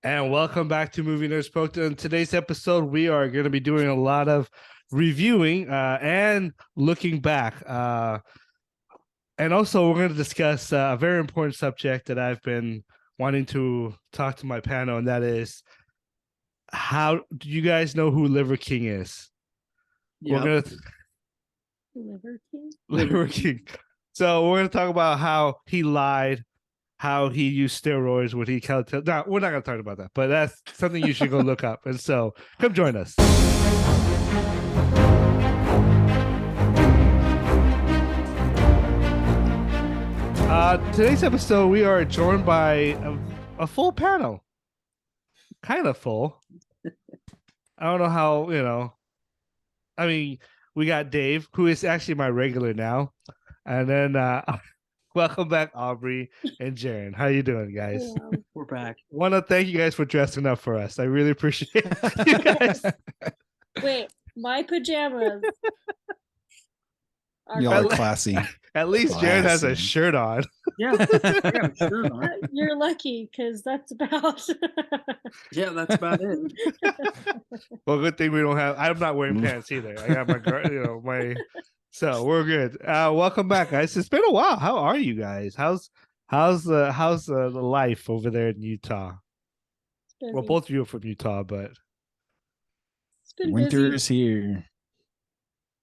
And welcome back to Movie Nerds Poked. In today's episode, we are going to be doing a lot of reviewing and looking back. And also, we're going to discuss a very important subject that I've been wanting to talk to my panel, and that is how do you guys know who Liver King is? We're going to Liver King. Liver King. So we're going to talk about how he lied, how he used steroids when he killed. No, we're not going to talk about that, but that's something you should go look up. And so come join us. Today's episode, we are joined by a full panel. Kind of full. I don't know how, I mean, we got Dave, who is actually my regular now. And then welcome back, Aubrey and Jaren. How you doing, guys? Yeah. We're back. Want to thank you guys for dressing up for us. I really appreciate you guys. Wait, my pajamas. Y'all are classy. At least Jaren has a shirt on. Yeah, I got a shirt on. You're lucky because that's about. Yeah, that's about it. Well, good thing we don't have. I'm not wearing pants either. I got my, So we're good. Welcome back, guys. It's been a while. How are you guys? How's the life over there in Utah? Well, both of you are from Utah, but Winter is here.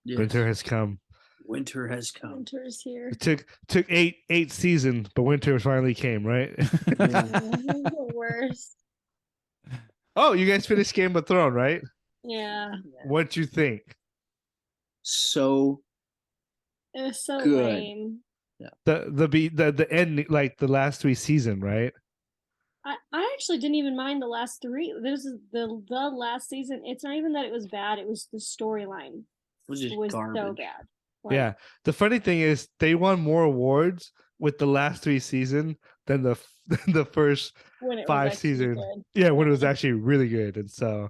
Yes. winter has come. Winter has come. Winter is here. It took eight seasons, but winter finally came, right? The worst. Oh, you guys finished Game of Thrones, right? Yeah. What'd you think? So It was so Good. lame. The end, like the last 3 seasons, right? I actually didn't even mind the last 3. This is the last season. It's not even that it was bad. It was the storyline. was just It was garbage. so bad. Like, Yeah. The funny thing is, they won more awards with the last 3 seasons than the first when it was 5 actually seasons. good. Yeah, when it was actually really good, and so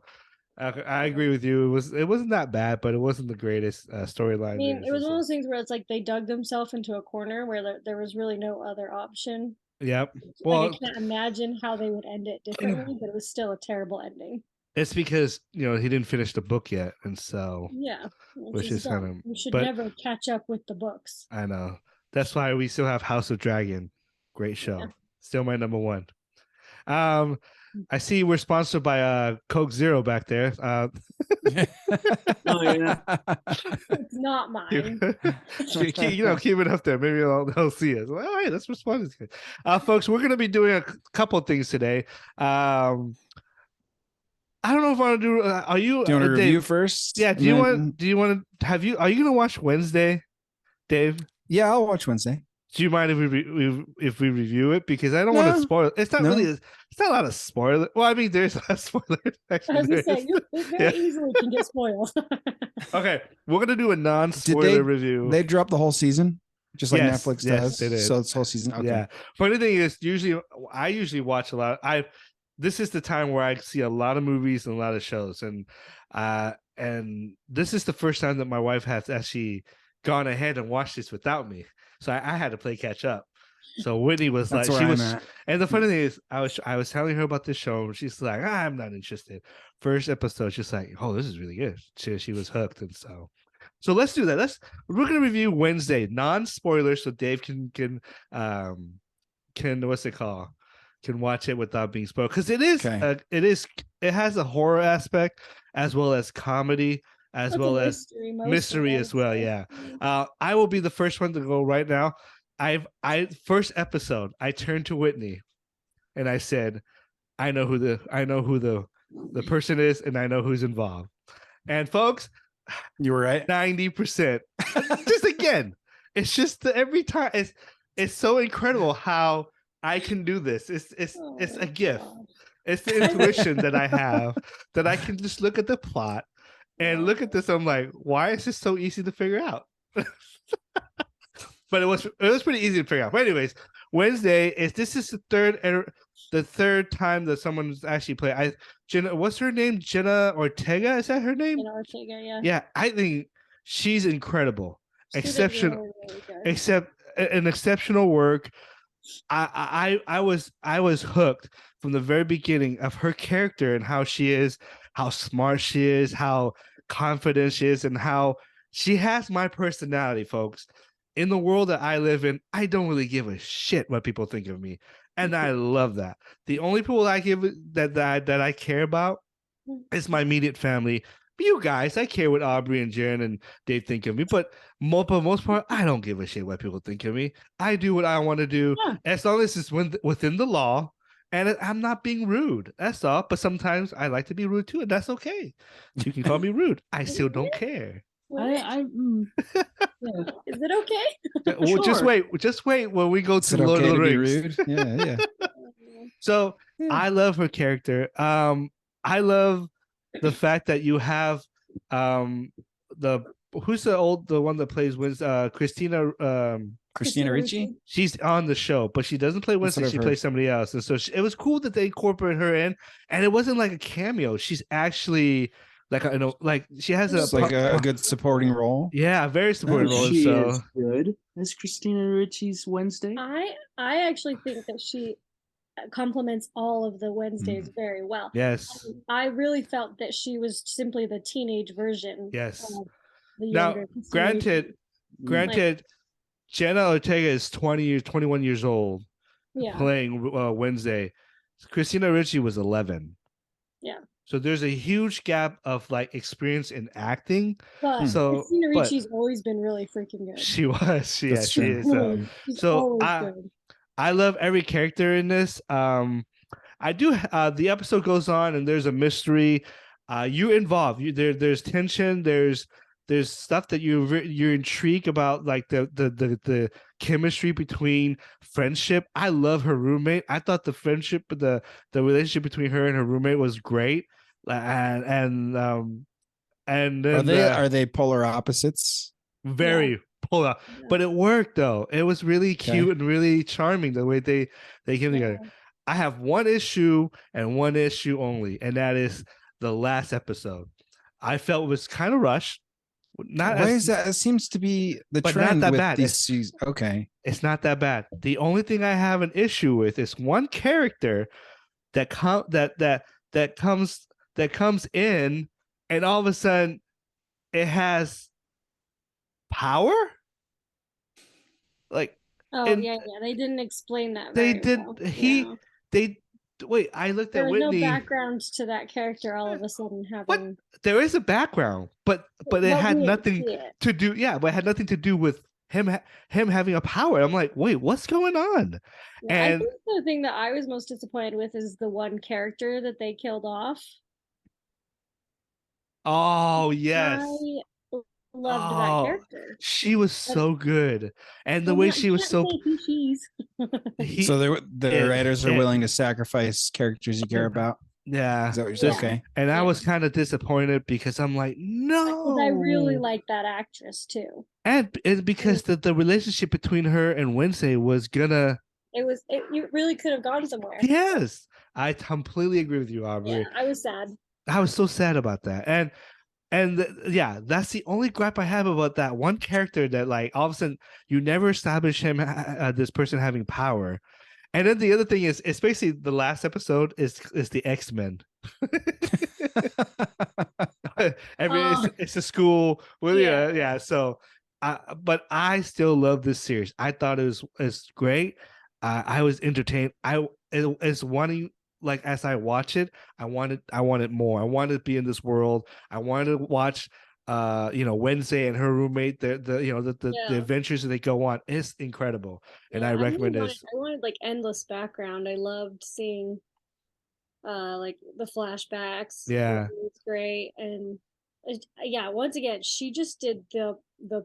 I agree with you. It wasn't that bad, but it wasn't the greatest storyline. I mean, it was one of those things where it's like they dug themselves into a corner where there was really no other option. Yep. Like, Well, I can't imagine how they would end it differently, but it was still a terrible ending. it's because he didn't finish the book yet, and so Yeah, which is kind of. You should but never catch up with the books. I know that's why we still have House of Dragon. Great show. Yeah. Still my number one. I see we're sponsored by Coke Zero back there. Oh yeah. It's not mine. keep it up there. Maybe they'll see us. Well, all right, let's respond. Folks, we're going to be doing a couple of things today. I don't know if I want to do. Are you? Do you want to review Dave, first? yeah. Do you want to? Are you going to watch Wednesday, Dave? Yeah, I'll watch Wednesday. Do you mind if we review it? Because I don't want to spoil it. It's not really. It's not a lot of spoiler. Well, I mean, there's a lot of spoilers. I was gonna say it very easily can get spoiled. Okay, we're gonna do a non-spoiler review. They dropped the whole season, just like Yes, Netflix yes, does. they did. So it's whole season. Okay. Yeah. Funny thing is, I usually watch a lot. This is the time where I see a lot of movies and a lot of shows, and this is the first time that my wife has actually gone ahead and watched this without me. So I had to play catch up. So Whitney was That's like, where I'm at. and the funny thing is, I was telling her about this show, and she's like, I'm not interested. First episode, she's like, oh, this is really good. She was hooked, and so let's do that. We're gonna review Wednesday, non-spoilers, so Dave can what's it called? Can watch it without being spoiled, because it has a horror aspect as well as comedy as well as mystery as well. Yeah. I will be the first one to go right now. First episode, I turned to Whitney and I said, I know who the person is, and I know who's involved. And folks, You were right. 90%. Just again, it's just every time it's so incredible how I can do this. It's a gift. It's the intuition that I have, that I can just look at the plot and look at this. I'm like, why is this so easy to figure out? But it was pretty easy to figure out. But anyways, Wednesday this is the third time that someone's actually played. What's her name? Jenna Ortega, is that her name? Jenna Ortega, yeah. Yeah, I think she's incredible. She did Exceptional, really, really good. except an exceptional work. I was hooked from the very beginning of her character and how she is, how smart she is, how confident she is, and how she has my personality, folks. In the world that I live in, I don't really give a shit what people think of me, and I love that. The only people I give that I care about is my immediate family. You guys, I care what Aubrey and Jaren and Dave think of me, but for the most part, I don't give a shit what people think of me. I do what I want to do, as long as it's within the law, and I'm not being rude. That's all. But sometimes I like to be rude too, and that's okay. You can call me rude. I still don't care. Yeah. Is it okay? Well, just wait when we go to Lord of the Rings. Yeah. So I love her character. I love the fact that you have the one that plays Wednesday, Christina Ricci. She's on the show, but she doesn't play Wednesday. She plays somebody else, and so it was cool that they incorporated her in, and it wasn't like a cameo. She's actually like she has a good supporting role. Yeah, very supporting role. She so is good as Christina Ricci's Wednesday. I actually think that she complements all of the Wednesdays very well. Yes, I really felt that she was simply the teenage version. Yes. Of the now, younger granted, Jenna Ortega is 21 years old, playing Wednesday. Christina Ricci was 11. Yeah. So there's a huge gap of like experience in acting. But Christina Ricci's always been really freaking good. She was. She is. She's So I love every character in this. I do. The episode goes on, and there's a mystery. You're involved. There's tension. There's stuff that you're intrigued about, like the chemistry between friendship. I love her roommate. I thought the friendship, the relationship between her and her roommate was great. And then are they polar opposites? Very polar, but it worked though. It was really cute and really charming the way they came together. I have one issue and one issue only, and that is the last episode. I felt it was kind of rushed. Why is that? It seems to be the trend not that with bad. These seasons. Okay, it's not that bad. The only thing I have an issue with is one character that comes in, and all of a sudden it has power. Like, they didn't explain that. They did. Well. Wait. I looked at Whitney. There was no background to that character. All of a sudden having. What? There is a background, but it had nothing to do. Yeah, but it had nothing to do with him having a power. I'm like, wait, what's going on? Yeah, and I think the thing that I was most disappointed with is the one character that they killed off. Oh yes. I loved that character. She was so good, and the way she was so. So the writers are willing to sacrifice characters you care about. Yeah, is that what you're saying? Okay. And I was kind of disappointed because I'm like, no. I really like that actress too. And it's because the relationship between her and Wednesday was gonna. It really could have gone somewhere. Yes, I completely agree with you, Aubrey. Yeah, I was sad. I was so sad about that, and that's the only gripe I have about that one character, that like all of a sudden you never establish him, this person having power. And then the other thing is, it's basically the last episode is the X-Men. It's a school. Well, so, but I still love this series. I thought it was great. I was entertained. It's wanting, like, as I watch it, I wanted more. I wanted to be in this world. I wanted to watch Wednesday and her roommate, the adventures that they go on. It's incredible. And I recommend it. I wanted like endless background. I loved seeing like the flashbacks. Yeah. It's great. And once again, she just did the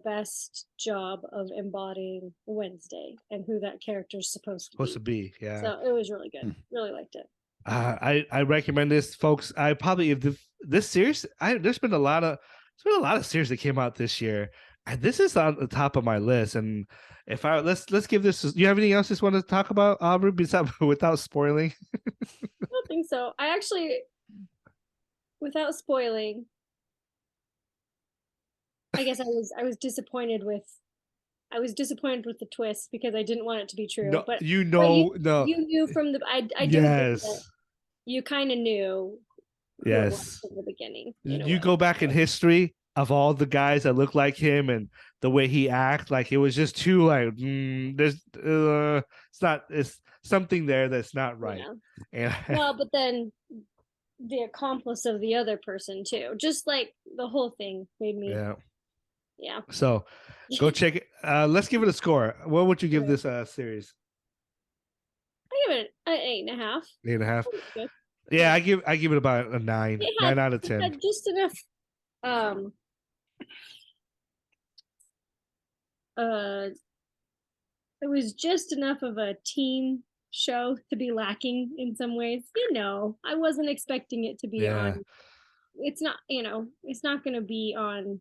best job of embodying Wednesday and who that character is supposed to be. Yeah. So it was really good. Really liked it. I recommend this, folks. I probably, if this series, there's been a lot of series that came out this year, and this is on the top of my list. And if let's give this. You have anything else you just want to talk about, Aubrey, without spoiling? I don't think so. I actually, without spoiling, I guess I was disappointed with I was disappointed with the twist because I didn't want it to be true. No, but you knew from the. I do agree yes. that you kind of knew who it was from the beginning. You go back in history of all the guys that look like him and the way he acts, like it was just too like there's it's something there that's not right. Yeah. And well, but then the accomplice of the other person too, just like the whole thing made me yeah. So go check it. Let's give it a score. What would you give this series? I give it an 8.5. 8.5. Yeah, I give it about a 9. 9 out of 10. It had just enough it was just enough of a teen show to be lacking in some ways. I wasn't expecting it to be on. It's not, it's not going to be on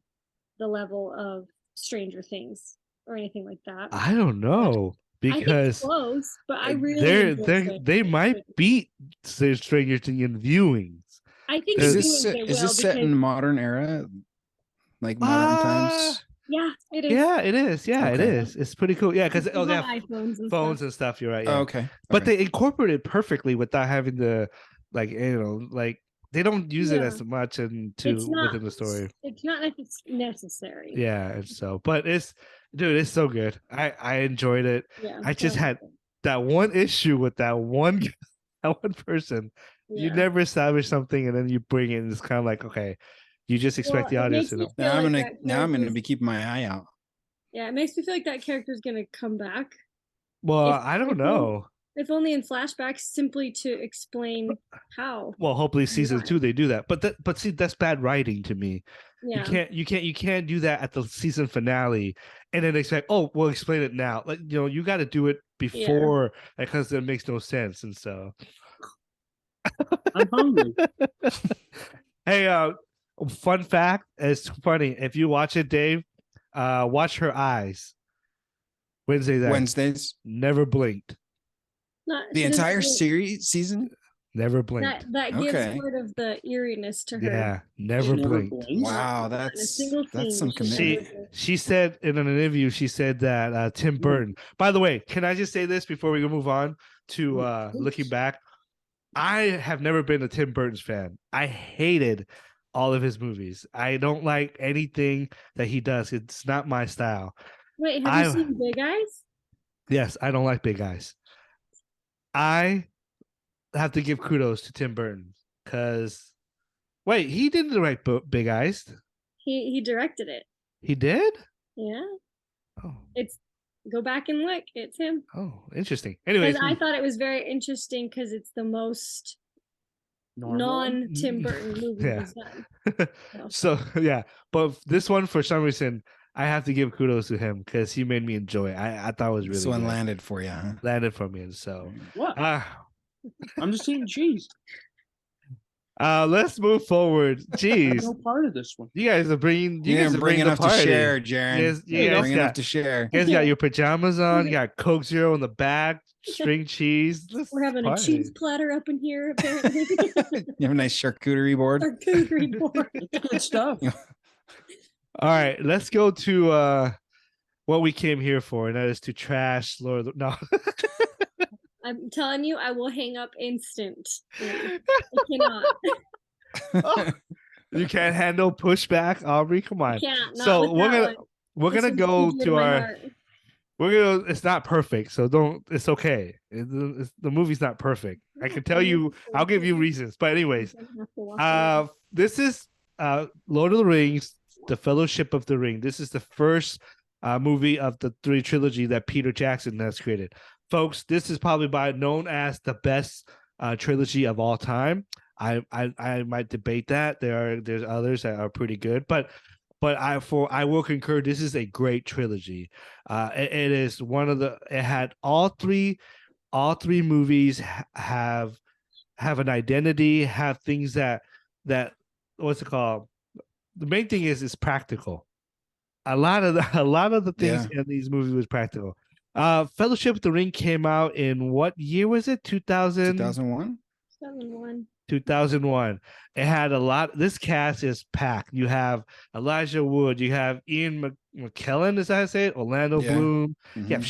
the level of Stranger Things or anything like that. I don't know because close, but I really they might beat Stranger Things in viewings. I think is this set in modern era, like modern times? Yeah, it is. Yeah, it is. Yeah, it is. It's pretty cool. Yeah, because they have phones and stuff. You're right. Yeah. Oh, okay. But they incorporate it perfectly without having to, like, they don't use it as much within the story. It's not necessary. Yeah, and so, but it's so good. I enjoyed it. Yeah, I just had that one issue with that one person. Yeah. You never establish something and then you bring it and it's kind of like, okay, you just expect the audience to know. Now I'm gonna be keeping my eye out. Yeah, it makes me feel like that character is gonna come back. Well, I don't know. If only in flashbacks, simply to explain how. Well, hopefully season 2 they do that. But see, that's bad writing to me. Yeah. You can't do that at the season finale and then expect, oh, we'll explain it now. Like, you got to do it before because it makes no sense. And so I'm hungry. Hey, fun fact, it's funny. If you watch it, Dave, watch her eyes. Wednesdays. Never blinked. The entire season? Never blinked. That gives part of the eeriness to her. Yeah, never blinked. Wow, that's some commitment. She said in an interview, she said that Tim Burton. By the way, can I just say this before we move on to looking back? I have never been a Tim Burton's fan. I hated all of his movies. I don't like anything that he does. It's not my style. Wait, have you seen Big Eyes? Yes, I don't like Big Eyes. I have to give kudos to Tim Burton because he didn't direct Big Eyes. He directed it. He did? Yeah. Oh. Go back and look. It's him. Oh, interesting. Anyways, I thought it was very interesting because it's the most non-Tim Burton movie he's done. So yeah, but this one for some reason I have to give kudos to him because he made me enjoy it. I thought it was really this one landed for you, huh? Landed for me, and so what? I'm just eating cheese. Let's move forward. Jeez, no part of this one. You guys are bringing. You guys are bringing enough to share, Jaron. You guys bringing enough to share. You guys got your pajamas on. You got Coke Zero in the back. String cheese. We're having a cheese platter up in here. Apparently, you have a nice charcuterie board. Charcuterie board. Good stuff. All right, let's go to what we came here for, and that is to trash Lord. No. I'm telling you, I will hang up instant. I cannot. You can't handle pushback, Aubrey. Come on. So we're gonna go to our. It's not perfect, so don't. It's okay. The movie's not perfect. I can tell you. I'll give you reasons, but anyways, this is Lord of the Rings: The Fellowship of the Ring. This is the first movie of the 3 trilogy that Peter Jackson has created. Folks, this is probably known as the best trilogy of all time. I might debate that. There's others that are pretty good, but I will concur. This is a great trilogy. It is one of the. It had all three movies have an identity, have things that what's it called? The main thing is practical. A lot of the things in these movies was practical. Fellowship of the Ring came out in what year was it? 2001? 2001. It had a lot. This cast is packed. You have Elijah Wood. You have Ian McKellen, is that how I say it? Orlando Bloom. You have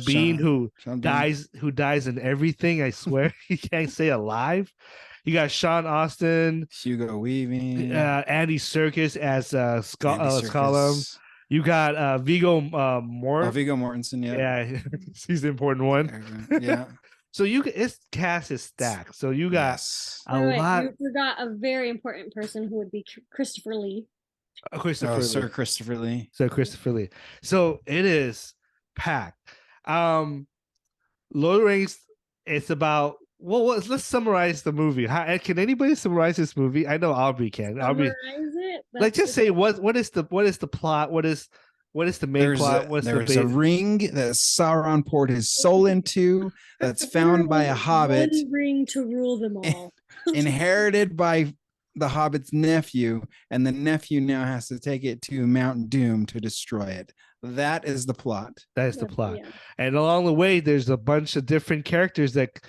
Bean, who dies in everything. I swear he can't stay alive. You got Sean Austin, Hugo Weaving, Andy Serkis as Scullum. You got Viggo Viggo Mortensen. Yeah, he's the important one. Yeah. So its cast is stacked. So you got a lot. You forgot a very important person who would be Christopher Lee. Sir Christopher Lee. So it is packed. Lord of the Rings. It's about let's summarize the movie. Can anybody summarize this movie? I know Aubrey can. Summarize it. Like, just say what is the plot? What is the main plot? There's a ring that Sauron poured his soul into. That's found by a hobbit. One ring to rule them all. Inherited by the hobbit's nephew, and the nephew now has to take it to Mount Doom to destroy it. That is the plot. That is the plot. Yeah. And along the way, there's a bunch of different characters that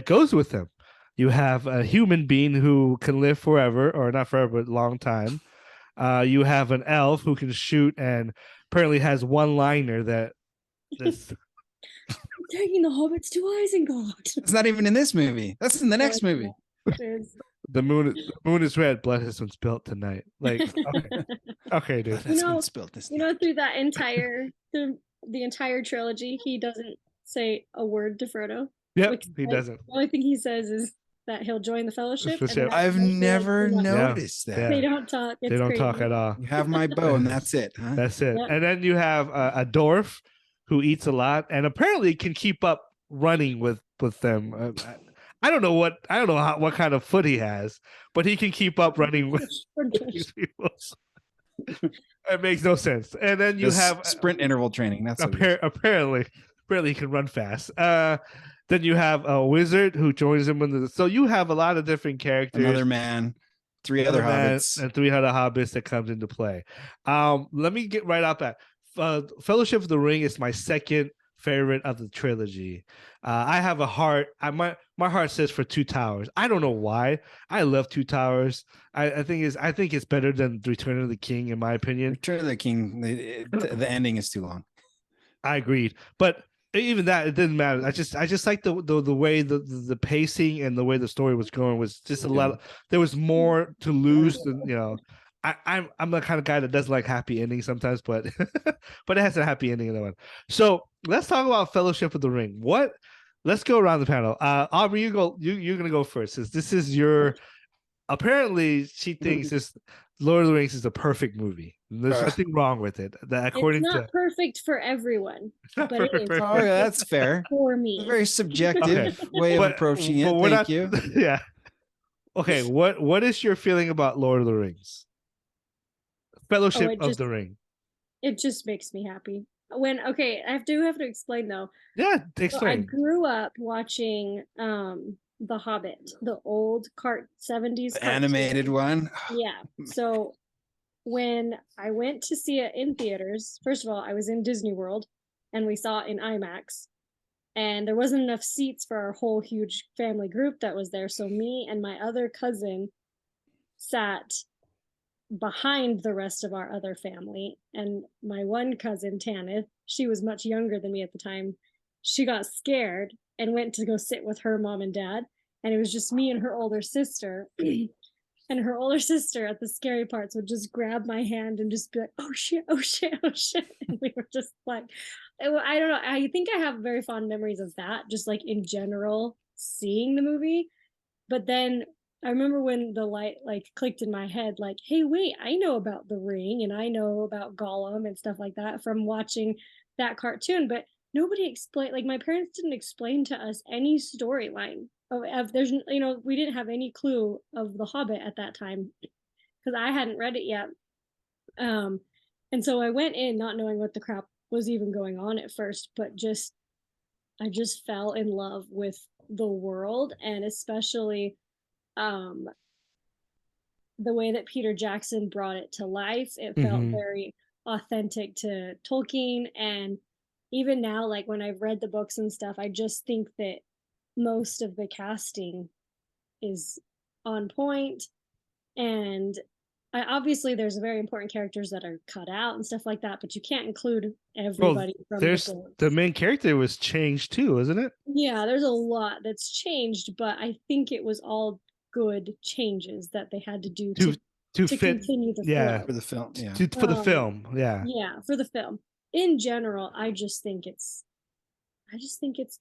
goes with them. You have a human being who can live forever, or not forever, but a long time. You have an elf who can shoot and apparently has one-liner that's taking the hobbits to Isengard. It's not even in this movie. That's in the next movie. The moon is red. Blood has been spilt tonight. Like, okay, dude. Through that the entire trilogy, he doesn't say a word to Frodo. Yep, he doesn't. The only thing he says is that he'll join the Fellowship. I've never noticed that. They don't talk. They don't talk at all. You have my bow, and that's it. Huh? That's it. Yep. And then you have a dwarf who eats a lot and apparently can keep up running with them. I don't know what kind of foot he has, but he can keep up running with these people. It makes no sense. And then you have sprint interval training. That's apparently he can run fast. Then you have a wizard who joins him so you have a lot of different characters. Another man, three other hobbits, and 3 other hobbits that comes into play. Let me get right off that. Fellowship of the Ring is my second favorite of the trilogy. I have a heart. My heart says for Two Towers. I don't know why. I love Two Towers. I think it's better than Return of the King, in my opinion. Return of the King, the ending is too long. I agreed, but even that, it didn't matter. I just like the way the pacing and the way the story was going was just a lot. There was more to lose than I'm the kind of guy that doesn't like happy endings sometimes, but but it has a happy ending in that one. So let's talk about Fellowship of the Ring. Let's go around the panel. Aubrey, you're gonna go first, since this is your. Apparently, she thinks this Lord of the Rings is a perfect movie. There's nothing wrong with it. According it's not perfect for everyone, but it is. Oh, yeah, that's fair. For me, a very subjective way of approaching it. Thank you. Yeah. Okay. What is your feeling about Lord of the Rings? Fellowship of the Ring. It just makes me happy. I have to explain though. Yeah, explain. So I grew up watching The Hobbit, the old 70s animated one. Yeah. So when I went to see it in theaters, first of all, I was in Disney World and we saw it in IMAX. And there wasn't enough seats for our whole huge family group that was there. So me and my other cousin sat behind the rest of our other family. And my one cousin, Tanith, she was much younger than me at the time. She got scared and went to go sit with her mom and dad. And it was just me and her older sister. And her older sister at the scary parts would just grab my hand and just be like, oh shit, oh shit, oh shit. And we were just like, I don't know. I think I have very fond memories of that, just like in general, seeing the movie. But then I remember when the light like clicked in my head, like, hey, wait, I know about the ring and I know about Gollum and stuff like that from watching that cartoon. But nobody explained, like my parents didn't explain to us any storyline of there's, we didn't have any clue of The Hobbit at that time because I hadn't read it yet. And so I went in not knowing what the crap was even going on at first, but I just fell in love with the world, and especially the way that Peter Jackson brought it to life. It felt very authentic to Tolkien. And even now, like when I've read the books and stuff, I just think that most of the casting is on point, and obviously there's very important characters that are cut out and stuff like that, but you can't include everybody from the main character was changed too, isn't it? Yeah, there's a lot that's changed, but I think it was all good changes that they had to do to fit, continue the flow. For the film. Yeah. For the film. Yeah. Yeah, for the film. In general, I just think it's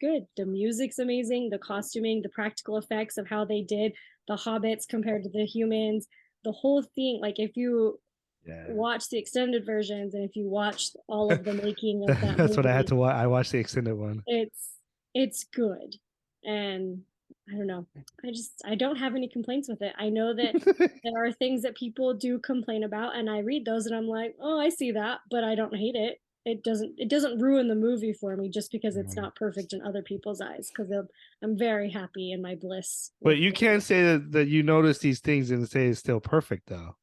good. The music's amazing, the costuming, the practical effects of how they did the hobbits compared to the humans, the whole thing. Like if you watch the extended versions and if you watch all of the making of that that's movie, what I had to watch. I watched the extended one. It's good. And I don't know. I don't have any complaints with it. I know that there are things that people do complain about, and I read those and I'm like, oh, I see that, but I don't hate it. It doesn't ruin the movie for me just because it's not perfect in other people's eyes, because I'm very happy in my bliss. But you can't say that you notice these things and say it's still perfect though.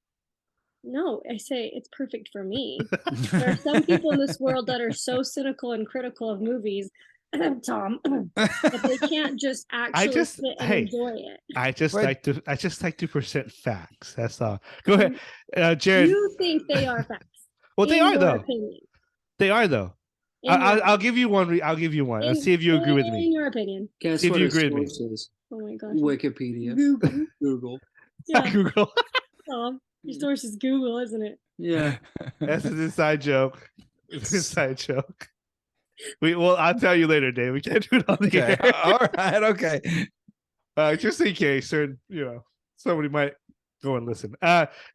No, I say it's perfect for me. There are some people in this world that are so cynical and critical of movies, Tom, that they can't just actually sit and enjoy it. I just like to present facts. That's all. Go ahead, Jared. You think they are facts? Well, they are though. Opinion. They are though. I'll give you one. I'll give you one. I'll see if you agree with me. In your opinion. Guess what his source is? Oh my gosh. Wikipedia. Google. Yeah. Google. Your source is Google, isn't it? Yeah. That's an inside joke. It's an inside joke. I'll tell you later, Dave. We can't do it on the air. All right. Okay. Just in case, somebody might go and listen.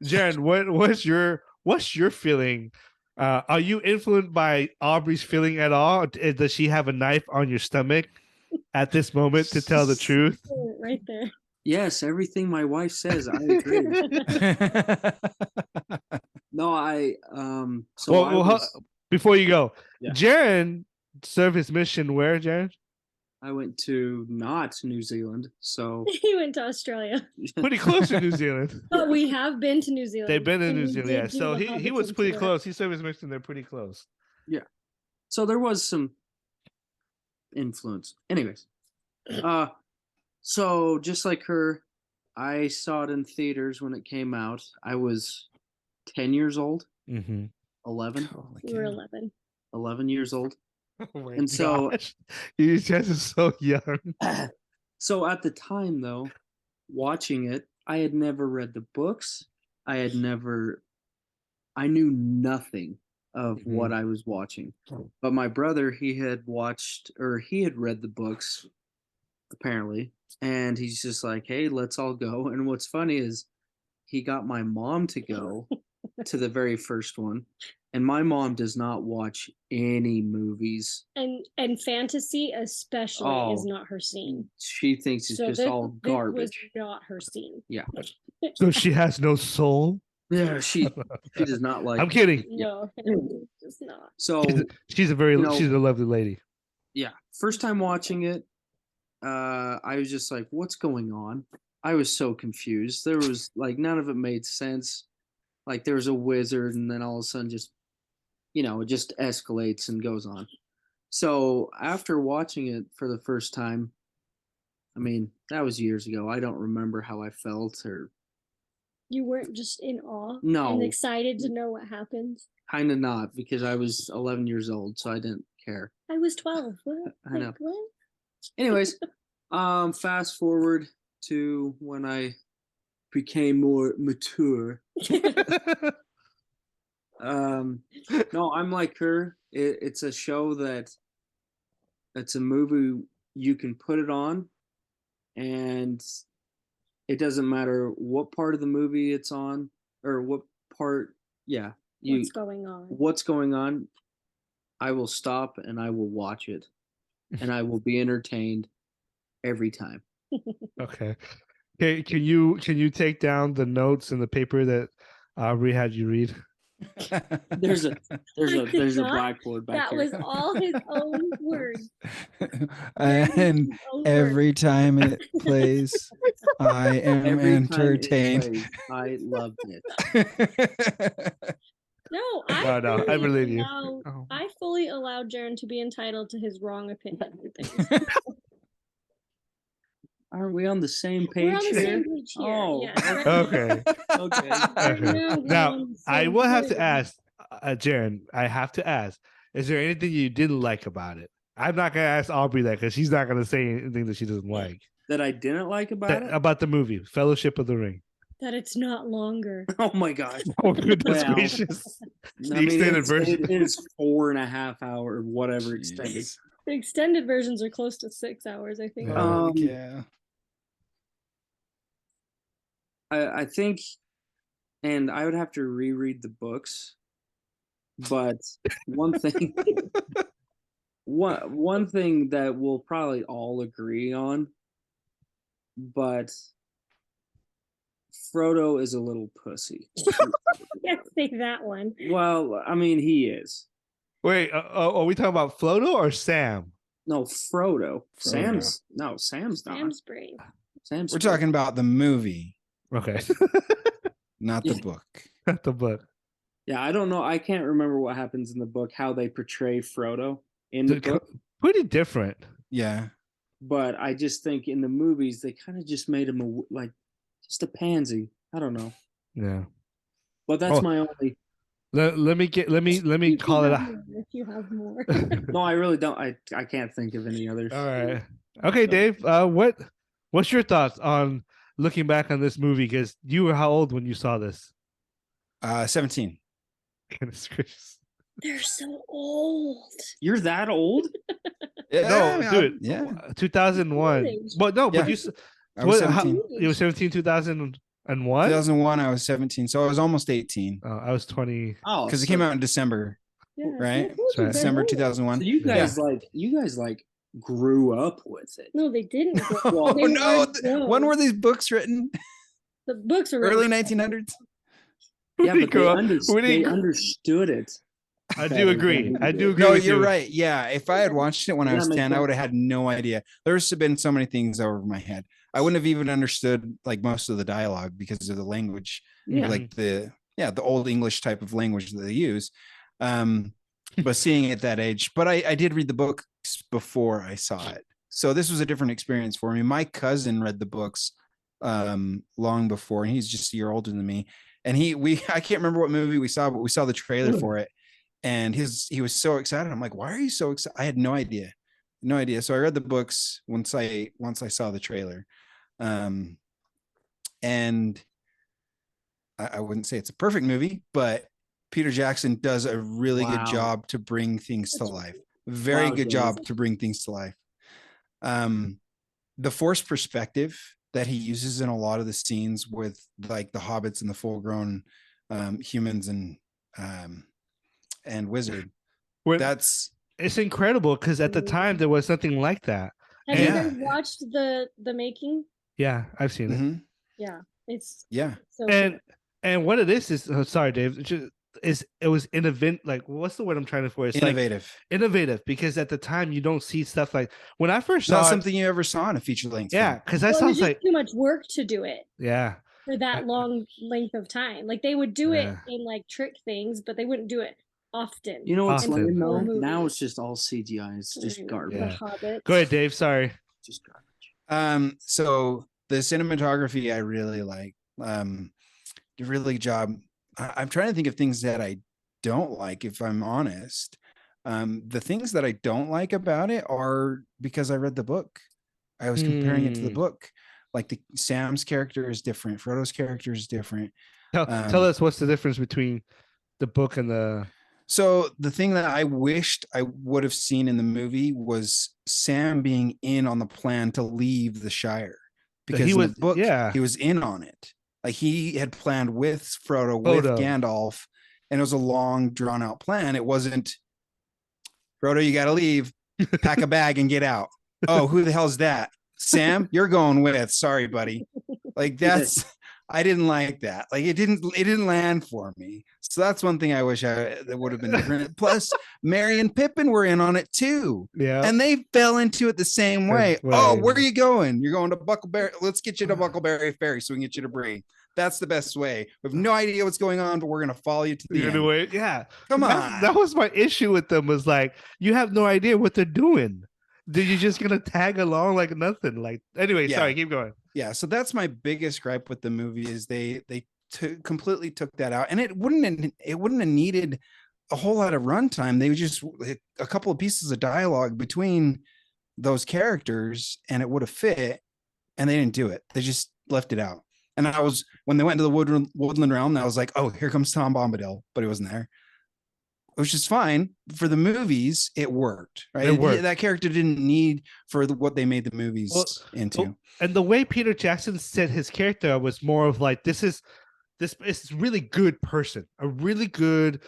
Jared, what's your feeling? Are you influenced by Aubrey's feeling at all? Does she have a knife on your stomach at this moment to tell the truth? Right there. Yes, everything my wife says, I agree. No, before you go, Jared served his mission where, Jared? I went to not New Zealand, so he went to Australia. Pretty close to New Zealand. But we have been to New Zealand. They've been in New Zealand, yeah. So he was pretty close. He served his mission there pretty close. Yeah. So there was some influence. Anyways. So just like her, I saw it in theaters when it came out. I was 10 years old. 11. You were 11. 11 years old. Oh my gosh. So you guys are so young. So at the time though, watching it, I had never read the books. I knew nothing of what I was watching. But my brother, he had read the books apparently, and he's just like, hey, let's all go. And what's funny is he got my mom to go to the very first one. And my mom does not watch any movies. And fantasy especially is not her scene. She thinks it's just all garbage. Was not her scene. Yeah. So she has no soul? Yeah, she does not like. I'm kidding. No, it's not. So she's a lovely lady. Yeah. First time watching it, I was just like, what's going on? I was so confused. There was none of it made sense. Like there was a wizard and then all of a sudden just it just escalates and goes on. So after watching it for the first time, I mean, that was years ago. I don't remember how I felt or. You weren't just in awe? No. And excited to know what happens? Kind of not, because I was 11 years old, so I didn't care. I was 12. What? I know. What? Anyways, fast forward to when I became more mature. No, I'm like her. It's a show it's a movie you can put it on, and it doesn't matter what part of the movie it's on or what part. Yeah, what's going on. I will stop and I will watch it, and I will be entertained every time. Okay. Can you take down the notes in the paper that Aubrey had you read? There's a blackboard back here. That was all his own words. And every time it plays, I am entertained. I loved it. No, I believe you. I fully allowed Jaron to be entitled to his wrong opinion. Aren't we on the same page? We're on the same page here. Oh, yeah. Okay. Okay. Now, I will have to ask, Jaren, I have to ask, is there anything you didn't like about it? I'm not going to ask Aubrey that because she's not going to say anything that she doesn't like. That I didn't like about it? About the movie, Fellowship of the Ring. That it's not longer. Oh my gosh. Oh, goodness gracious. The extended version. It is 4.5 hour, whatever extended. The extended versions are close to 6 hours, I think. Yeah. I think, and I would have to reread the books, but one thing, one thing that we'll probably all agree on, but Frodo is a little pussy. Can't say that one. Well, I mean, he is. Wait, are we talking about Frodo or Sam? No, Frodo. Sam's not. Sam's brave. We're talking about the movie. Okay. Not the book. Not the book. Yeah, I don't know. I can't remember what happens in the book, how they portray Frodo in the book. Pretty different. Yeah. But I just think in the movies, they kind of just made him just a pansy. I don't know. Yeah. But that's my only. Let me call it out. If you have more. No, I really don't. I can't think of any others. All right. Okay, Dave. What's your thoughts on looking back on this movie? Because you were how old when you saw this? 17. Goodness gracious. They're so old. You're that old? No, dude. Yeah. 2001. But no, but you. I was 17. You were 17, 2001? 2001, I was 17. So I was almost 18. I was 20. Oh, because it came out in December. Yeah, right? Right. December 2001. So you guys grew up with it. No, they didn't. Oh no! When were these books written? The books are early 1900s. Yeah, but they understood it. I do agree. No, you're right. Yeah, if I had watched it when I was 10, I would have had no idea. There's been so many things over my head. I wouldn't have even understood like most of the dialogue because of the language, like the old English type of language that they use. But seeing it at that age, but I did read the books before I saw it, so this was a different experience for me. My cousin read the books long before, and he's just a year older than me. And I can't remember what movie we saw, but we saw the trailer for it, and he was so excited. I'm like, why are you so excited? I had no idea. So I read the books once I saw the trailer, and I wouldn't say it's a perfect movie, but Peter Jackson does a really good job to bring things to life. Very good job to bring things to life. The forced perspective that he uses in a lot of the scenes with like the hobbits and the full-grown humans and wizard. It's incredible because at the time there was nothing like that. Have you guys watched the making? Yeah, I've seen it. Yeah, it's so and what it is sorry, Dave. It was innovative. Like, what's the word I'm trying to for? It's innovative. Like, innovative, because at the time you don't see stuff like when I first saw something you ever saw in a feature length. Yeah, because that sounds like too much work to do it. Yeah. For that long length of time, like they would do it in like trick things, but they wouldn't do it often. You know what's lame though? Now it's just all CGI. It's just garbage. Go ahead, Dave. Sorry. Just garbage. So the cinematography I really like. Did a really good job. I'm trying to think of things that I don't like, if I'm honest. The things that I don't like about it are because I read the book. I was comparing it to the book. Like Sam's character is different. Frodo's character is different. Tell us what's the difference between the book and the... So the thing that I wished I would have seen in the movie was Sam being in on the plan to leave the Shire. Because in the book, he was in on it. Like he had planned with Frodo, with Gandalf, and it was a long, drawn out plan. It wasn't, Frodo, you got to leave, pack a bag and get out. Oh, who the hell's that? Sam, you're going with. Sorry, buddy. Like I didn't like that. Like it didn't land for me. So that's one thing I wish that would have been different. Plus, Merry and Pippin were in on it too. Yeah. And they fell into it the same way. Oh, where are you going? You're going to Buckleberry. Let's get you to Buckleberry Ferry so we can get you to Bree. That's the best way. We have no idea what's going on, but we're going to follow you to the end. Yeah. Come on. That was my issue with them, was like, you have no idea what they're doing. Did you just gonna tag along like nothing? Like anyway, sorry, keep going. Yeah, so that's my biggest gripe with the movie is they completely took that out, and it wouldn't have needed a whole lot of runtime. They just a couple of pieces of dialogue between those characters, and it would have fit. And they didn't do it. They just left it out. And when they went to the woodland realm, I was like, oh, here comes Tom Bombadil, but he wasn't there. Which is fine for the movies. It worked, right? It worked. That character didn't need for what they made the movies into. And the way Peter Jackson set his character was more of like, this is really good person, a really good,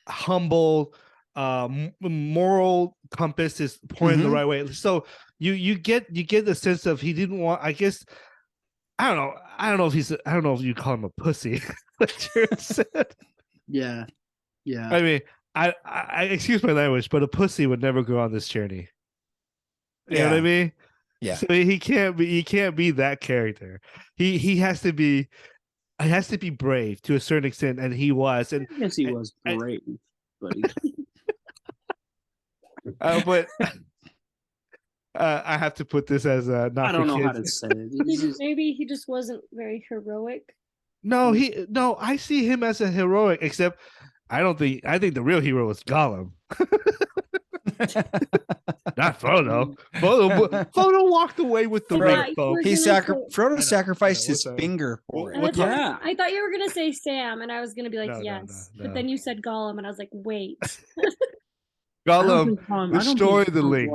humble, moral compass is pointing the right way. So you get the sense of he didn't want. I guess I don't know if you call him a pussy. Like Jared said. Yeah. I mean, I excuse my language, but a pussy would never go on this journey. You know what I mean? Yeah. So he can't be that character. He has to be brave to a certain extent, and he was. And I guess he was brave, but but I have to put this as a not. I don't know kids. how to say it. Maybe he just wasn't very heroic. No, I see him as a heroic, except I think the real hero is Gollum. Not Frodo. Frodo walked away with the ring. Frodo sacrificed his finger for it. I thought you were gonna say Sam, and I was gonna be like, yes. No. But then you said Gollum, and I was like, wait. Gollum destroyed the ring.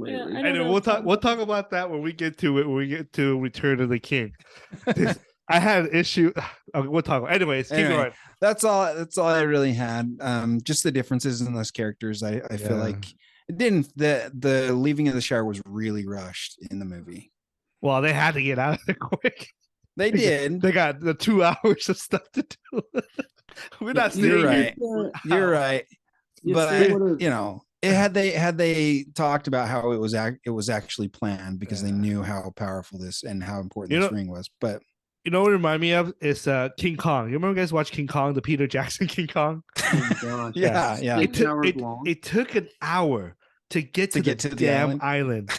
Yeah, anyway, we'll talk about that when we get to it. When we get to Return of the King. I had an issue. We'll talk. Anyways, keep going. That's all I really had. Just the differences in those characters. I feel like it didn't. The leaving of the Shire was really rushed in the movie. Well, they had to get out of there quick. They did. They got the 2 hours of stuff to do. We're not saying you're right. You're right. But had they talked about how it was actually planned because they knew how powerful this and how important this ring was. But you know what it reminded me of is King Kong. You remember guys watch King Kong, the Peter Jackson King Kong? Oh God. Yeah. It took an hour to get to the damn island.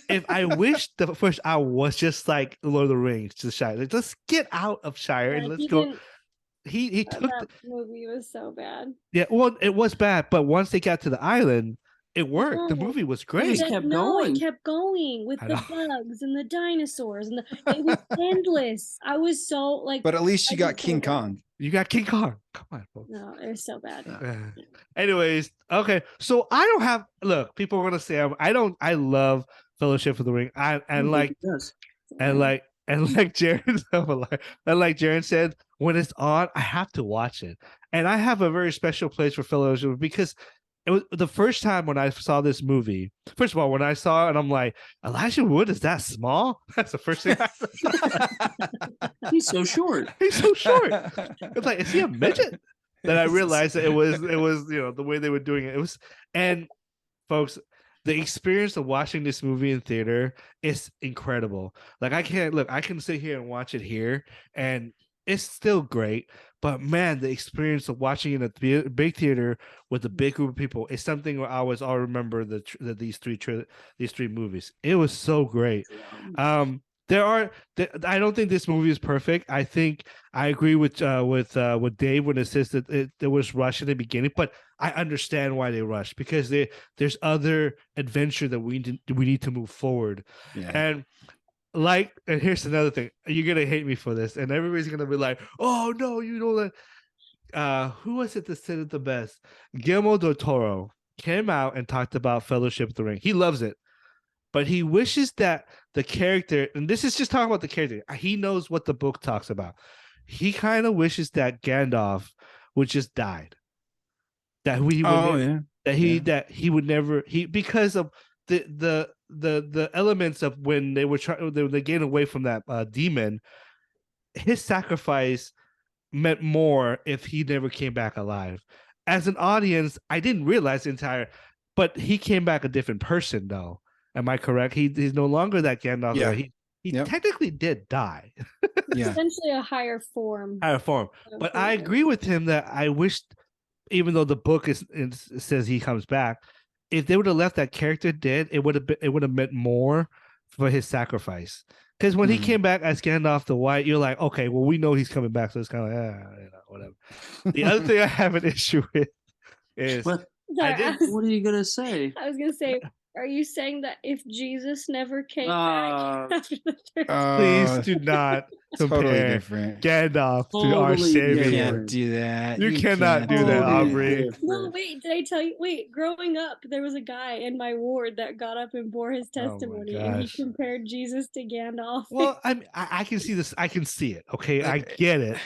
If I wish the first hour was just like Lord of the Rings to Shire, like, let's get out of Shire and let's go. He took that movie was so bad. Yeah, well, it was bad, but once they got to the island, it worked. The movie was great. It kept going with the bugs and the dinosaurs, and it was endless. I was so like. But at least you got King Kong. You got King Kong. Come on, folks. No, it was so bad. Anyways, okay, so I don't have. Look, people are gonna say I love Fellowship of the Ring. Like Jared said, when it's on, I have to watch it. And I have a very special place for Fellowship because it was the first time when I saw this movie. First of all, when I saw it, I'm like, Elijah Wood is that small? That's the first thing I thought. He's so short. He's so short. It's like, is he a midget? Then I realized that it was the way they were doing it. It was, and folks, the experience of watching this movie in theater is incredible. Like I can sit here and watch it here and it's still great, but man, the experience of watching it at the big theater with a big group of people is something where I'll remember these three movies. It was so great. I don't think this movie is perfect. I think I agree with Dave when it says that it was rushed in the beginning, but I understand why they rushed because there's other adventure that we need to move forward. Yeah. And here's another thing. You're gonna hate me for this, and everybody's gonna be like, "Oh no, you know that." Who was it that said it the best? Guillermo del Toro came out and talked about Fellowship of the Ring. He loves it. But he wishes that the character, and this is just talking about the character, he knows what the book talks about. He kind of wishes that Gandalf would just died. That he would never because of the elements of when they gained away from that demon. His sacrifice meant more if he never came back alive. As an audience, I didn't realize but he came back a different person though. Am I correct? He's no longer that Gandalf. Yeah. He technically did die. Essentially a higher form. But I agree with him that I wished, even though the book says he comes back, if they would have left that character dead, it would have meant more for his sacrifice. Because when he came back as Gandalf the White, you're like, okay, well, we know he's coming back, so it's kind of like, whatever. The other thing I have an issue with is what are you gonna say? I was gonna say, are you saying that if Jesus never came back after the third please do not compare Gandalf to our Savior. You can't do that. You cannot do that, Aubrey. No, wait, did I tell you? Wait, growing up, there was a guy in my ward that got up and bore his testimony, and he compared Jesus to Gandalf. Well, I can see this. I can see it. Okay, I get it.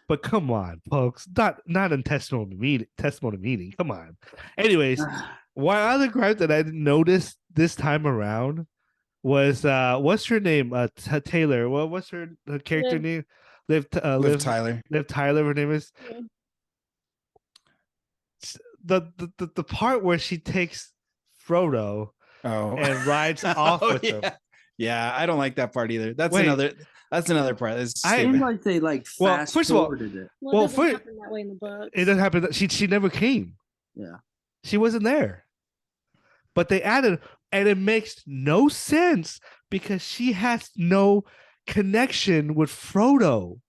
But come on, folks. Not in testimony meeting. Come on. Anyways, one other gripe that I didn't notice this time around was what's her name? Taylor. Well, what's her character name? Liv Tyler. Liv Tyler, her name is. Yeah. The part where she takes Frodo and rides off with him. Yeah, I don't like that part either. That's another part. It seemed like they fast forwarded it. Well, it doesn't happen that way in the book. It doesn't happen. She never came. Yeah, she wasn't there. But they added, and it makes no sense because she has no connection with Frodo.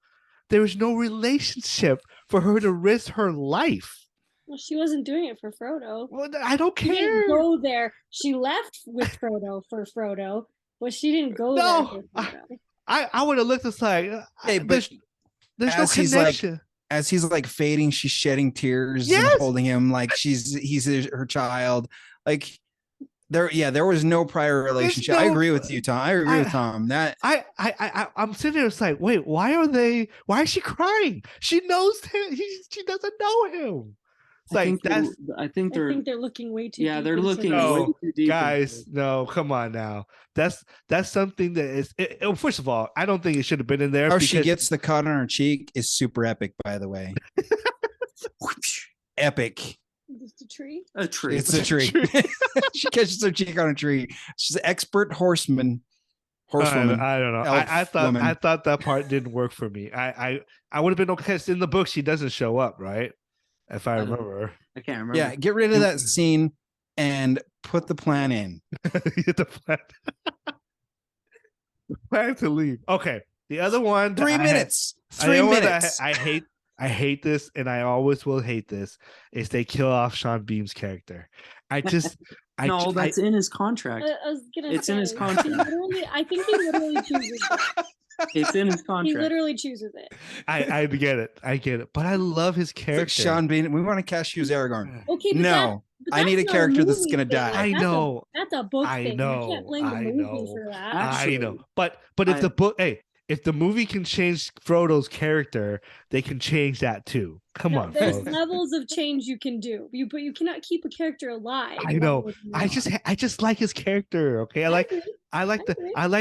There is no relationship for her to risk her life. Well, she wasn't doing it for Frodo. Well, I don't care. She didn't go there. She left with Frodo for Frodo, but she didn't go there for Frodo. I would have looked aside. Hey, but there's no connection. As he's fading, she's shedding tears and holding him like he's her child. Like there was no prior relationship. I agree with you, Tom. I agree with Tom. That I'm sitting there, it's like, wait, why is she crying? She knows him. She doesn't know him. I think they're looking way too. Yeah, deep they're looking way too deep. Guys, no, come on now. That's something that is. First of all, I don't think it should have been in there. How she gets the cut on her cheek is super epic, by the way. Epic. Just a tree. A tree. It's a tree. She catches her cheek on a tree. She's an expert horsewoman. I don't know. I thought that part didn't work for me. I would have been okay. Because in the book, she doesn't show up, right? If I remember. I can't remember. Yeah, get rid of that scene and put the plan in. The plan to leave. Okay. The other one. 3 minutes. 3 minutes. I hate this, and I always will hate this, is they kill off Sean Bean's character. That's in his contract. It's in his contract. I think he literally chooses it. It's in his contract. He literally chooses it. I get it. But I love his character. Like Sean Bean, we want to cast you as Aragorn. Okay, no. I need a character that's going to die. I know. That's a book thing. Know. You can't blame the movie for that. Actually, I know. But if the book, if the movie can change Frodo's character, they can change that too. Come on, there's folks. levels of change you can do. But you cannot keep a character alive. I know. I just like his character. Okay, I like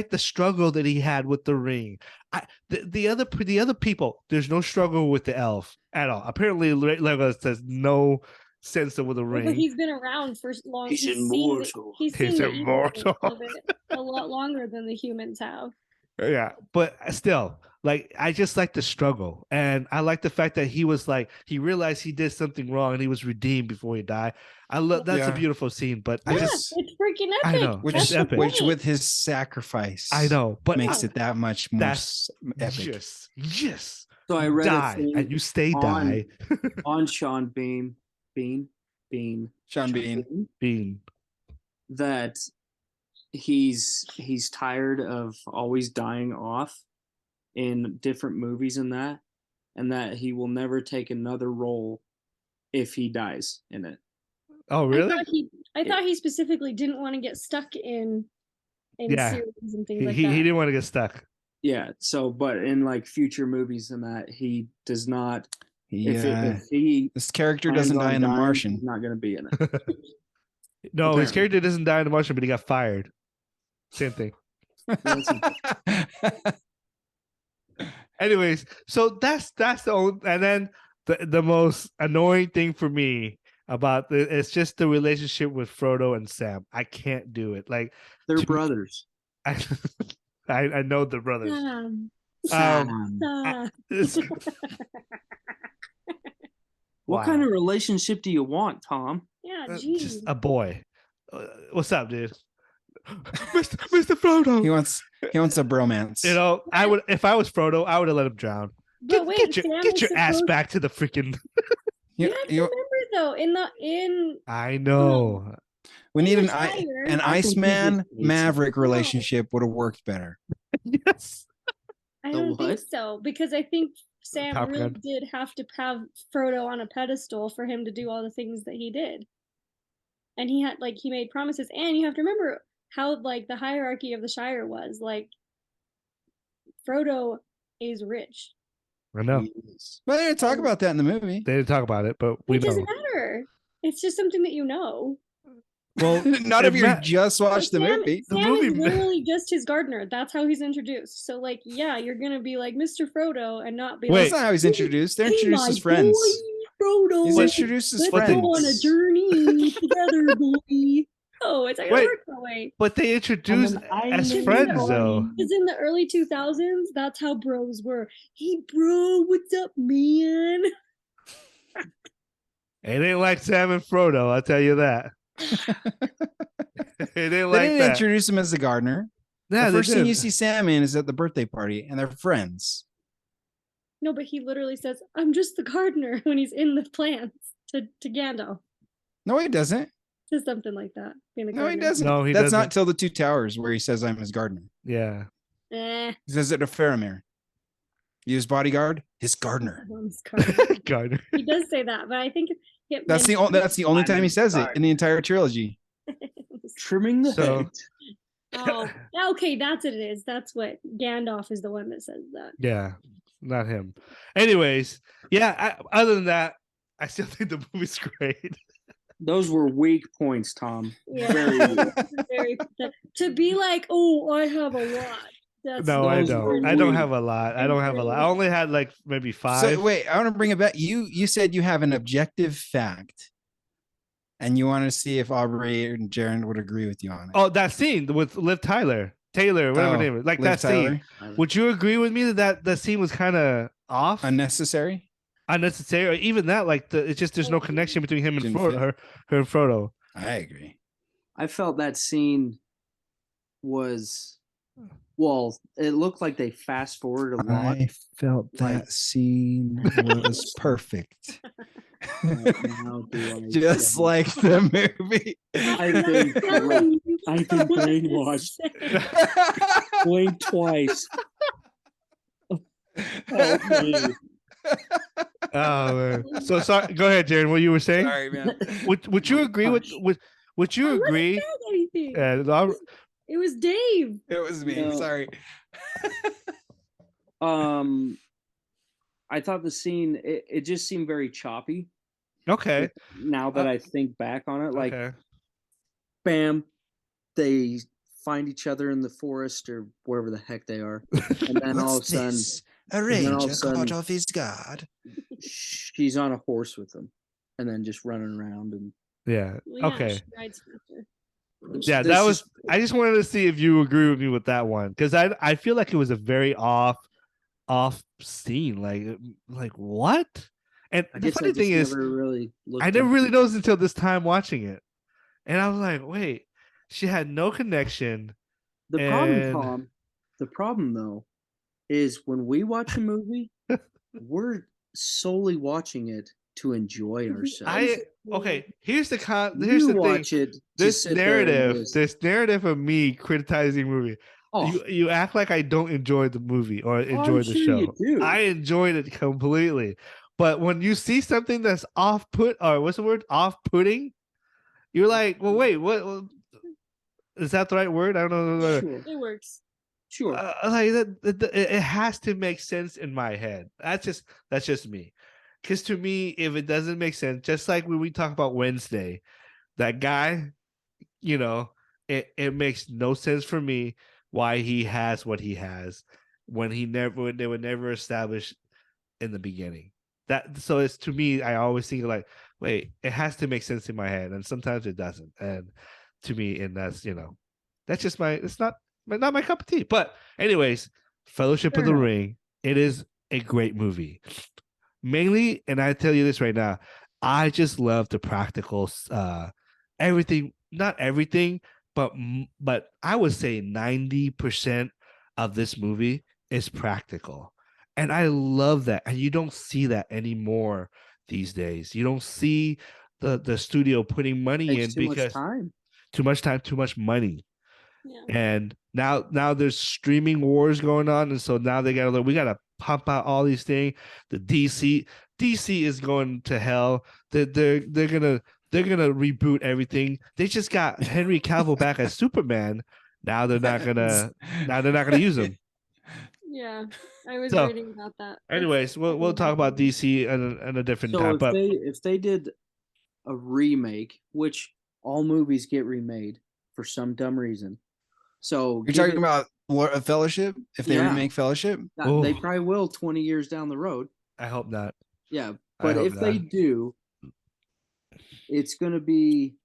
the struggle that he had with the ring. The other people, there's no struggle with the elf at all. Apparently, Legolas has no sense with the ring. But he's been around for long. He's immortal. He's immortal. A lot longer than the humans have. Yeah, but still, I just like the struggle, and I like the fact that he was he realized he did something wrong, and he was redeemed before he died. I love that's a beautiful scene, but it's freaking epic. I know, which with his sacrifice, I know, but makes it that much more epic. Yes. So I read die, and you stay die on Sean Bean, that he's tired of always dying off in different movies and that he will never take another role if he dies in it. Oh, really? I thought he specifically didn't want to get stuck in series and things like that. He didn't want to get stuck. Yeah. So, but in future movies and that, he does not. Yeah. This character doesn't die in The Martian. He's not going to be in it. No, his character doesn't die in The Martian, but he got fired. Same thing. Anyways, so that's the only, and then the most annoying thing for me about it's just the relationship with Frodo and Sam. I can't do it. They're brothers. I know the brothers. What kind of relationship do you want, Tom? Yeah, geez. Just a boy. What's up, dude? Mr. Frodo. He wants a bromance. You know, I would if I was Frodo, I would have let him drown. Get your ass back to the freaking. You have to remember though, I know. We need an Iceman Maverick relationship would have worked better. Yes. I don't think so, because I think Sam really did have to have Frodo on a pedestal for him to do all the things that he did. And he had he made promises, and you have to remember how the hierarchy of the Shire was. Frodo is rich. I know. Well, they didn't talk about that in the movie. They didn't talk about it, but it doesn't matter. It's just something that you know. Well, not if you just watched the movie. Sam is literally just his gardener. That's how he's introduced. So, yeah, you're gonna be like Mr. Frodo and not be. Wait, that's not how he's introduced. They're introduced as friends. Boy, Frodo. He's introduced as friends. Let's go on a journey together, boy. Oh, it's not gonna work that way. But they introduced as friends, though. Because in the early 2000s, that's how bros were. Hey, bro, what's up, man? It ain't like Sam and Frodo, I'll tell you that. They didn't introduce him as the gardener. Yeah, the first thing you see Sam in is at the birthday party, and they're friends. No, but he literally says, "I'm just the gardener" when he's in the plants to Gandalf. No, he doesn't. Says something like that. No, he doesn't. No, That's not till the Two Towers where he says, "I'm his gardener." Yeah. He says it to Faramir. You his bodyguard, his gardener. Gardener. He does say that, but I think that's the only time he says it in the entire trilogy. Trimming the head. Oh, okay, that's what it is. That's what Gandalf is the one that says that. Yeah, not him. Anyways, yeah. Other than that, I still think the movie's great. Those were weak points, Tom. Yeah. Very to be like, oh, I have a lot. No, I don't. I don't have a lot. I only had maybe 5. So wait, I want to bring it back. You said you have an objective fact, and you want to see if Aubrey and Jaron would agree with you on it. Oh, that scene with Liv Taylor, whatever her name is, that Tyler. Scene. Would you agree with me that scene was kind of off, unnecessary, or even that it's just there's no connection between him and Frodo, her and Frodo. I agree. I felt that scene was. Well, it looked like they fast forward a lot. I felt that scene was perfect. Just like the movie. I've been brainwashed. Blink twice. Oh man. So sorry. Go ahead, Jared. What you were saying? Sorry, man. Would you agree with? Would you agree? It was Dave. It was me. No. Sorry. I thought the scene it just seemed very choppy. Okay. Now that I think back on it, bam, they find each other in the forest or wherever the heck they are, and then all of a sudden, a ranger caught off his guard. She's on a horse with them, and then just running around and okay. Yeah, that was. I just wanted to see if you agree with me with that one because I feel like it was a very off scene. Like what? And the funny thing is, I never really noticed until this time watching it, and I was like, wait, she had no connection. The problem though, is when we watch a movie, we're solely watching it to enjoy ourselves. Here's the thing. This narrative of me criticizing the movie. You act like I don't enjoy the movie or enjoy the show. I enjoyed it completely. But when you see something that's off-putting, you're like, well, wait, what is that the right word? I don't know. Sure. It works. Sure. It has to make sense in my head. That's just me. Because to me, if it doesn't make sense, just like when we talk about Wednesday, that guy, it makes no sense for me why he has what he has when they were never established in the beginning. So it's to me, I always think wait, it has to make sense in my head, and sometimes it doesn't. And to me, and that's just it's not my cup of tea. But anyways, Fellowship of the Ring, it is a great movie. Mainly, and I tell you this right now, I just love the practical everything not everything, but I would say 90% of this movie is practical. And I love that. And you don't see that anymore these days. You don't see the studio putting money in because too much time, too much money. Yeah. And now there's streaming wars going on, and so now we gotta pump out all these things. The DC is going to hell. They're gonna reboot everything. They just got Henry Cavill back as Superman. Now they're not gonna use him. Yeah, I was reading about that. Anyways, we'll talk about DC in a different time. But if they did a remake, which all movies get remade for some dumb reason. So you're talking about Fellowship? If they remake Fellowship, they probably will 20 years down the road. I hope not. Yeah, but if they do, it's going to be,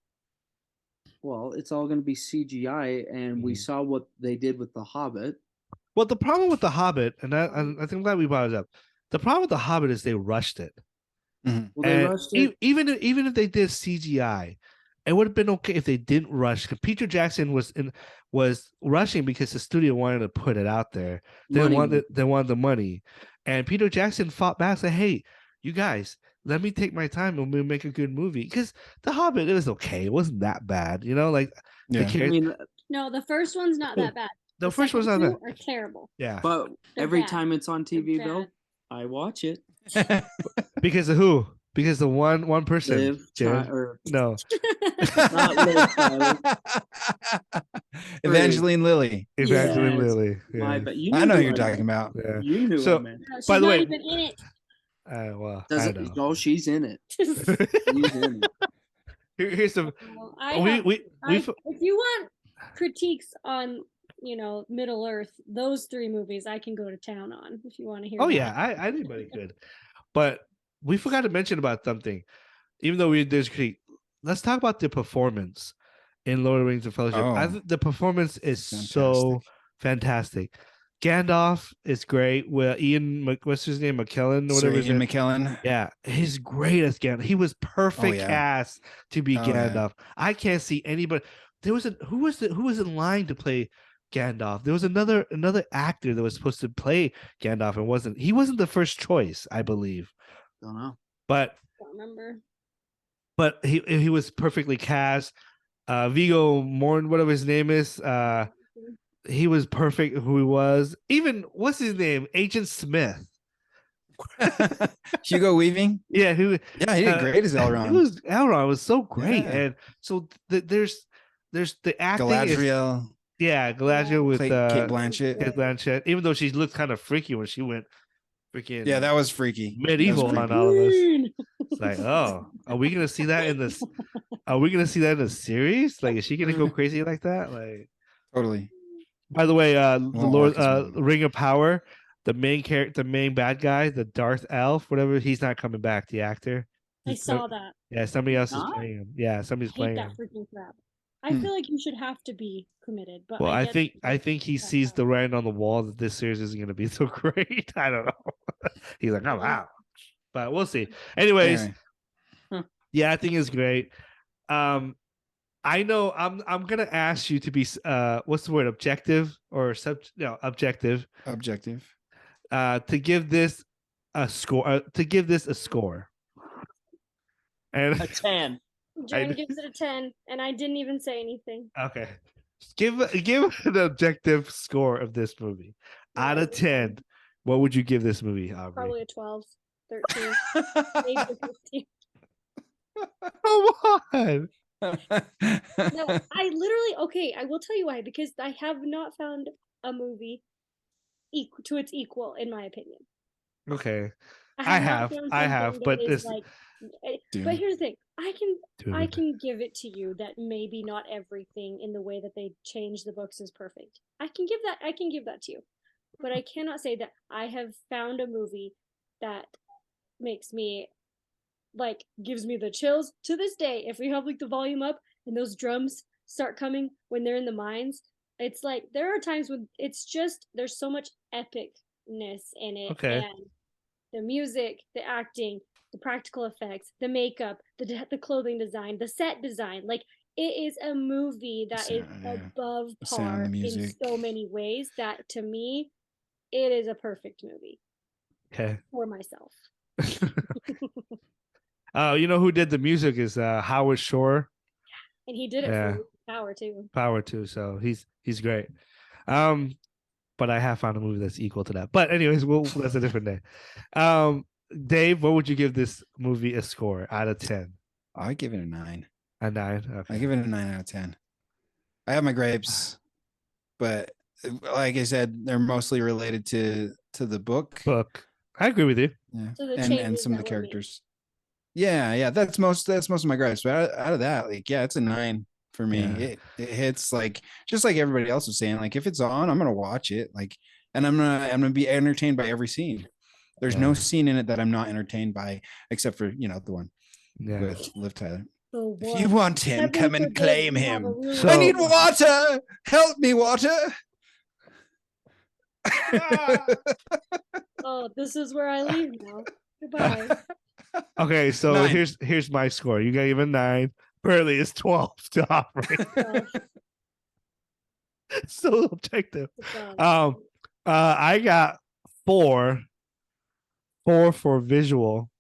well, it's all going to be CGI, and we saw what they did with The Hobbit. Well, the problem with The Hobbit, and I think I'm glad we brought it up. The problem with The Hobbit is they rushed it. Mm-hmm. Well, they rushed it. Even if they did CGI, it would have been okay if they didn't rush. Because Peter Jackson was rushing because the studio wanted to put it out there. They wanted the money, and Peter Jackson fought back and said, "Hey, you guys, let me take my time and we'll make a good movie." Because The Hobbit, it was okay. It wasn't that bad, like. Yeah. No, the first one's not that bad. The first one's not that. Are terrible. Yeah, but every time it's on TV, Bill, I watch it. Because of who? Because the one person. No. Not Liv, Evangeline Lilly. Evangeline Lilly. Yeah. I know who you're talking about. Yeah. You knew so, man. No, by the way, even in it. Well, oh, she's in it. She's in it. Here's some. If you want critiques on Middle Earth, those 3 movies I can go to town on if you want to hear. Oh yeah, anybody could, but we forgot to mention about something. Even though there's critique, let's talk about the performance in Lord of the Rings and Fellowship. I think the performance is so fantastic. Gandalf is great. Well, what's his name, McKellen or whatever. Ian McKellen. Yeah, he's great as Gandalf. He was perfect cast to be Gandalf. Yeah. I can't see anybody. There was who was in line to play Gandalf. There was another actor that was supposed to play Gandalf and he wasn't the first choice, I believe. Don't know. But don't remember. But he was perfectly cast. Viggo Mortensen, whatever his name is, he was perfect who he was. Even what's his name? Agent Smith. Hugo Weaving. Yeah, he did great as Elrond. Elrond was so great, and so there's the acting. Galadriel. Galadriel with Kate Blanchett. Kate Blanchett, even though she looked kind of freaky when she went freaking. Yeah, that was freaky. Medieval on all of us. It's like, oh, are we gonna see that in this? Are we gonna see that in the series? Like, is she gonna go crazy like that? Like, totally. By the way, the Lord Ring of Power, the main bad guy, the Darth Elf, whatever, he's not coming back. The actor. I saw that. Yeah, somebody else is playing him. Yeah, somebody's playing him. I hate that freaking crap. I feel like you should have to be committed, but I think he sees the writing on the wall that this series isn't going to be so great. I don't know. He's like, oh wow, but we'll see. Anyways, yeah, I think it's great. I know I'm gonna ask you to be what's the word, objective or objective. Objective. To give this a score. And a 10. Jen gives it a 10, and I didn't even say anything. Okay. Give an objective score of this movie. Out of 10, what would you give this movie, Aubrey? Probably a 12, 13, maybe 15. Come on. No, I will tell you why, because I have not found a movie equal to its equal, in my opinion. Okay. I have, but it's like, but here's the thing. I can give it to you that maybe not everything in the way that they change the books is perfect. I can give that to you. But I cannot say that I have found a movie that makes me, like, gives me the chills to this day. If we have, like, the volume up and those drums start coming when they're in the mines, it's like there are times when it's just there's so much epicness in it. Okay. And the music, the acting, the practical effects, the makeup, the clothing design, the set design, like it is a movie that is above par in so many ways that to me, it is a perfect movie. Okay. For myself. You know who did the music is Howard Shore. And he did it for Power too. Power too. So he's great. But I have found a movie that's equal to that. But anyways, that's a different day. Dave, what would you give this movie a score out of 10? I give it a 9. A 9. Okay. I give it a 9 out of 10. I have my gripes, but like I said, they're mostly related to the book. I agree with you. Yeah, so and some of the characters. Yeah, that's most of my gripes. But out of that, like, it's a 9 for me. Yeah. It hits like just like everybody else was saying. Like if it's on, I'm gonna watch it. Like, and I'm gonna be entertained by every scene. There's no scene in it that I'm not entertained by, except for the one with Liv Tyler. If you want him, come and claim him. I need water. Help me, water. Oh, this is where I leave now. Goodbye. Okay, so 9. here's my score. You gave a 9. Burley is 12 to operate. So objective. I got 4 for visual,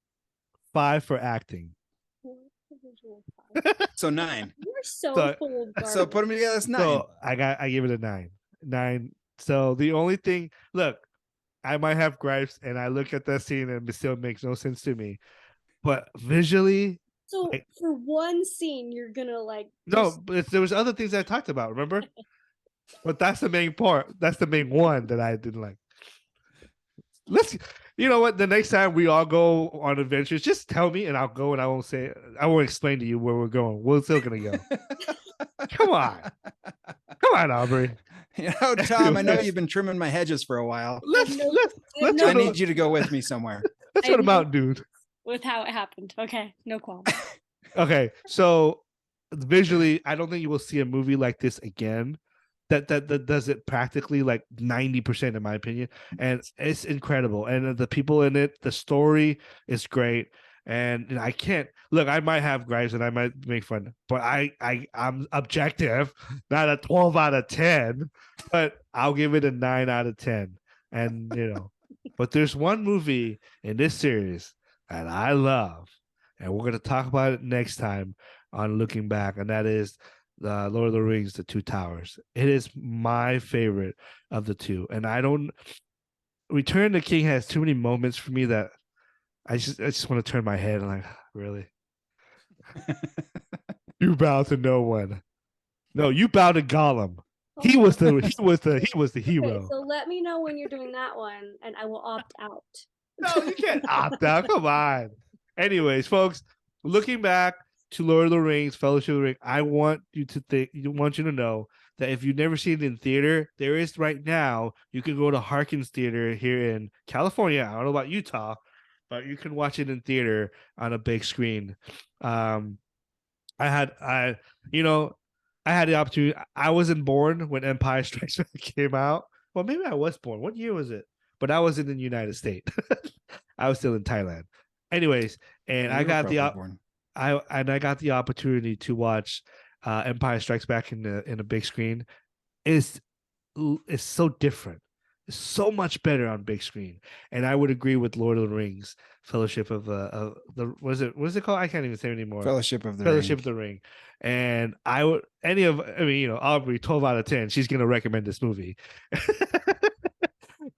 5 for acting. So 9. You're so cool. So put them together. That's 9. So I give it a 9. 9. So the only thing, look, I might have gripes, and I look at that scene and it still makes no sense to me. But visually, so for one scene, you're gonna like no, but there was other things I talked about. Remember, but that's the main part. That's the main one that I didn't like. You know what? The next time we all go on adventures, just tell me, and I'll go, and I won't explain to you where we're going. We're still gonna go. Come on, Aubrey. Tom, I know you've been trimming my hedges for a while. Let's I need you to go with me somewhere. That's what about, dude. With how it happened. Okay, no qualm. Okay, so visually, I don't think you will see a movie like this again. That does it practically like 90%, in my opinion, and it's incredible. And the people in it, the story is great. And I can't look. I might have gripes and I might make fun, but I'm objective, not a 12 out of 10, but I'll give it a 9 out of 10. And but there's one movie in this series that I love, and we're gonna talk about it next time on Looking Back, and that is the Lord of the Rings, The Two Towers. It is my favorite of the two, and Return of the King has too many moments for me that I just want to turn my head and like, really? You bow to no one. No, you bow to Gollum. He was the hero. Okay, so let me know when you're doing that one, and I will opt out. No, you can't opt out. Come on. Anyways, folks, looking back to Lord of the Rings, Fellowship of the Ring, I want you to know that if you've never seen it in theater, there is right now. You can go to Harkins Theater here in California. I don't know about Utah, but you can watch it in theater on a big screen. I had the opportunity. I wasn't born when Empire Strikes Back came out. Well, maybe I was born. What year was it? But I was in the United States. I was still in Thailand. Anyways, and I got the opportunity to watch Empire Strikes Back in a big screen. It's so different. It's so much better on big screen. And I would agree with Lord of the Rings, Fellowship of the what is it called? I can't even say it anymore. Fellowship of the Ring. And I would Aubrey, 12 out of 10, she's gonna recommend this movie.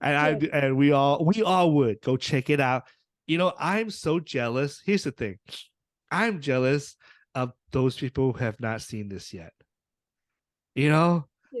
And we all would go check it out. I'm so jealous. Here's the thing. I'm jealous of those people who have not seen this yet.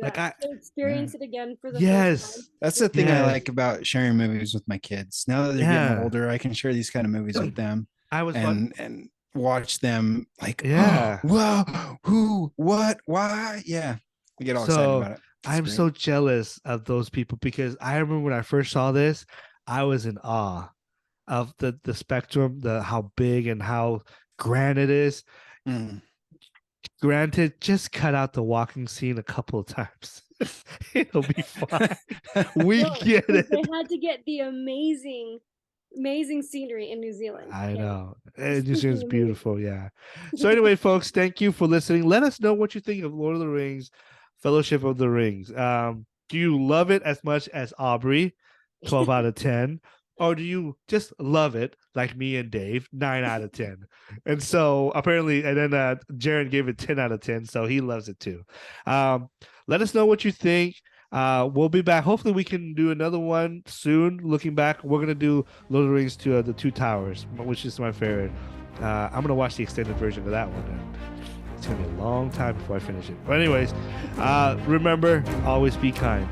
Like I experience it again for the first time. That's the thing I like about sharing movies with my kids. Now that they're getting older, I can share these kind of movies with them. And watch them like, wow, who, what, why? Yeah. We get all excited about it. I'm so jealous of those people because I remember when I first saw this, I was in awe of the spectrum, how big and how grand it is. Granted, just cut out the walking scene a couple of times. It'll be fine. We get it. They had to get the amazing amazing scenery in New Zealand. I know. New Zealand's beautiful, yeah. So anyway, folks, thank you for listening. Let us know what you think of Lord of the Rings, Fellowship of the Rings. Do you love it as much as Aubrey, 12 out of 10? Or do you just love it like me and Dave, 9 out of 10? And so apparently, and then Jaron gave it 10 out of 10, so he loves it too. Let us know what you think. We'll be back. Hopefully we can do another one soon. Looking back, we're going to do Lord of the Rings to the Two Towers, which is my favorite. I'm going to watch the extended version of that one. And it's going to be a long time before I finish it. But anyways, remember, always be kind.